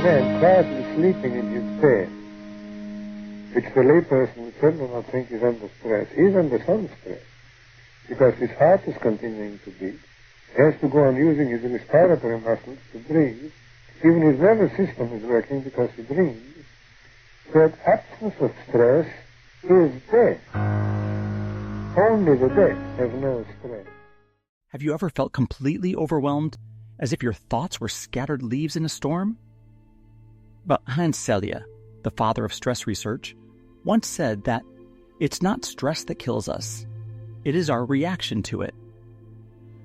man quietly sleeping in his bed, which the layperson would certainly not think is under stress. He's under some stress because his heart is continuing to beat. He has to go on using his respiratory muscles to breathe. Even his nervous system is working because he breathes. That absence of stress is death. Only the dead have no stress. Have you ever felt completely overwhelmed, as if your thoughts were scattered leaves in a storm? Well, Hans Selye, the father of stress research, once said that it's not stress that kills us, it is our reaction to it.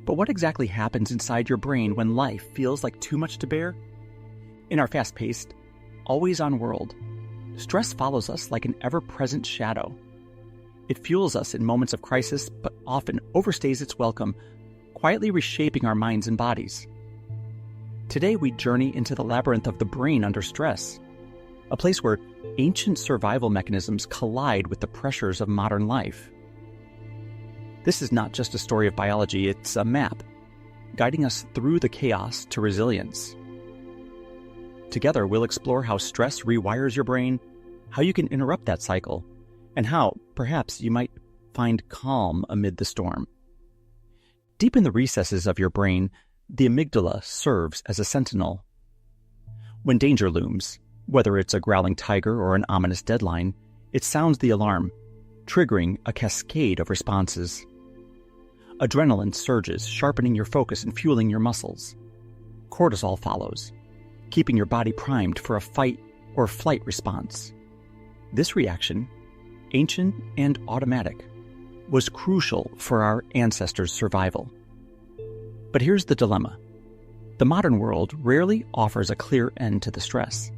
But what exactly happens inside your brain when life feels like too much to bear? In our fast-paced, always-on world, stress follows us like an ever-present shadow. It fuels us in moments of crisis, but often overstays its welcome, quietly reshaping our minds and bodies. Today we journey into the labyrinth of the brain under stress, a place where ancient survival mechanisms collide with the pressures of modern life. This is not just a story of biology, it's a map, guiding us through the chaos to resilience. Together, we'll explore how stress rewires your brain, how you can interrupt that cycle, and how, perhaps, you might find calm amid the storm. Deep in the recesses of your brain, the amygdala serves as a sentinel. When danger looms, whether it's a growling tiger or an ominous deadline, it sounds the alarm, triggering a cascade of responses. Adrenaline surges, sharpening your focus and fueling your muscles. Cortisol follows, keeping your body primed for a fight or flight response. This reaction, ancient and automatic, was crucial for our ancestors' survival. But here's the dilemma. The modern world rarely offers a clear end to the stress.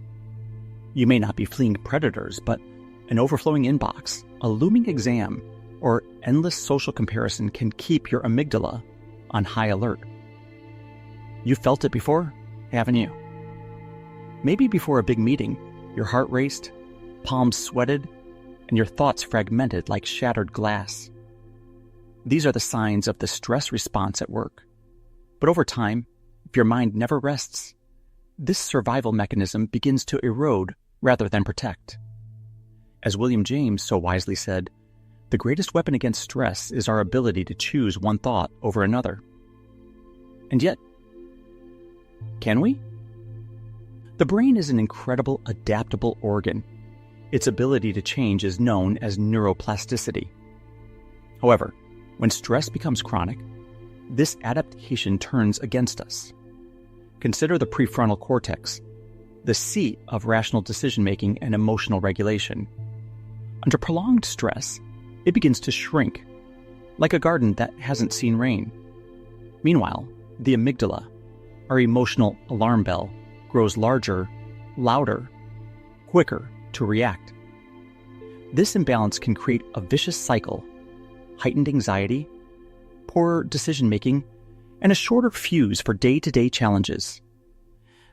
You may not be fleeing predators, but an overflowing inbox, a looming exam, or endless social comparison can keep your amygdala on high alert. You've felt it before, haven't you? Maybe before a big meeting, your heart raced, palms sweated, and your thoughts fragmented like shattered glass. These are the signs of the stress response at work. But over time, if your mind never rests, this survival mechanism begins to erode rather than protect. As William James so wisely said, the greatest weapon against stress is our ability to choose one thought over another. And yet, can we? The brain is an incredible adaptable organ. Its ability to change is known as neuroplasticity. However, when stress becomes chronic, this adaptation turns against us. Consider the prefrontal cortex, the seat of rational decision-making and emotional regulation. Under prolonged stress, it begins to shrink, like a garden that hasn't seen rain. Meanwhile, the amygdala, our emotional alarm bell, grows larger, louder, quicker to react. This imbalance can create a vicious cycle: heightened anxiety, poorer decision-making, and a shorter fuse for day-to-day challenges.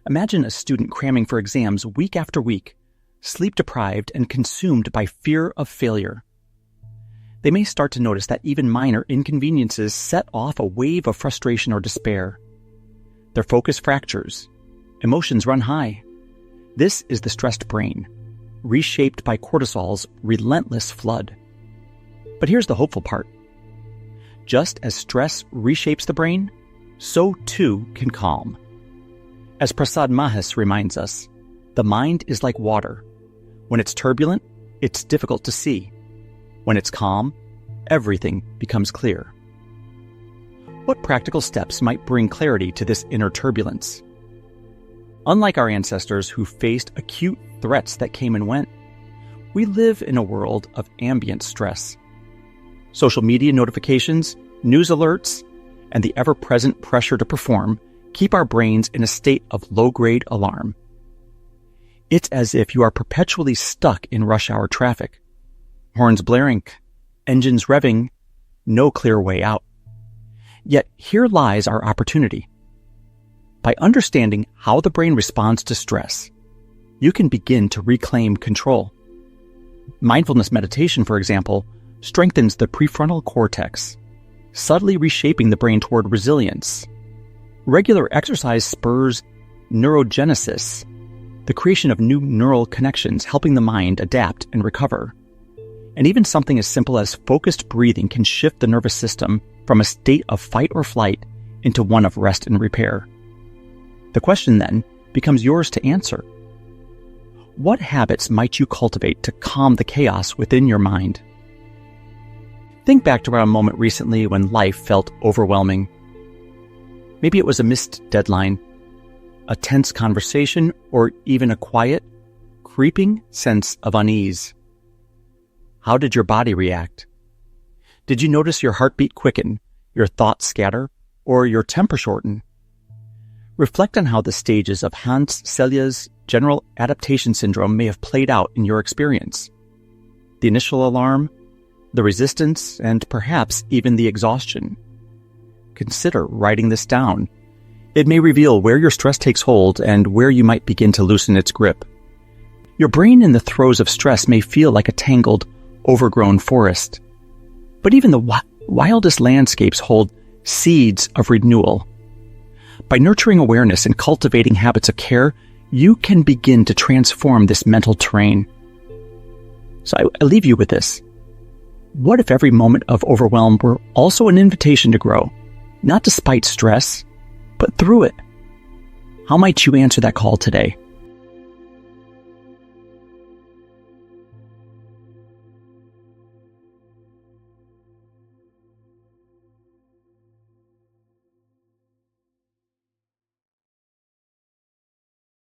Imagine a student cramming for exams week after week, sleep-deprived and consumed by fear of failure. They may start to notice that even minor inconveniences set off a wave of frustration or despair. Their focus fractures. Emotions run high. This is the stressed brain, reshaped by cortisol's relentless flood. But here's the hopeful part. Just as stress reshapes the brain, so too can calm. As Prasad Mahis reminds us, the mind is like water. When it's turbulent, it's difficult to see. When it's calm, everything becomes clear. What practical steps might bring clarity to this inner turbulence? Unlike our ancestors who faced acute threats that came and went, we live in a world of ambient stress. Social media notifications, news alerts, and the ever-present pressure to perform keep our brains in a state of low-grade alarm. It's as if you are perpetually stuck in rush hour traffic. Horns blaring, engines revving, no clear way out. Yet here lies our opportunity. By understanding how the brain responds to stress, you can begin to reclaim control. Mindfulness meditation, for example, strengthens the prefrontal cortex, subtly reshaping the brain toward resilience. Regular exercise spurs neurogenesis, the creation of new neural connections helping the mind adapt and recover. And even something as simple as focused breathing can shift the nervous system from a state of fight or flight into one of rest and repair. The question then becomes yours to answer. What habits might you cultivate to calm the chaos within your mind? Think back to a moment recently when life felt overwhelming. Maybe it was a missed deadline, a tense conversation, or even a quiet, creeping sense of unease. How did your body react? Did you notice your heartbeat quicken, your thoughts scatter, or your temper shorten? Reflect on how the stages of Hans Selye's general adaptation syndrome may have played out in your experience. The initial alarm, the resistance, and perhaps even the exhaustion. Consider writing this down. It may reveal where your stress takes hold and where you might begin to loosen its grip. Your brain in the throes of stress may feel like a tangled, overgrown forest. But even the wildest landscapes hold seeds of renewal. By nurturing awareness and cultivating habits of care, you can begin to transform this mental terrain. So I leave you with this. What if every moment of overwhelm were also an invitation to grow, not despite stress, but through it? How might you answer that call today?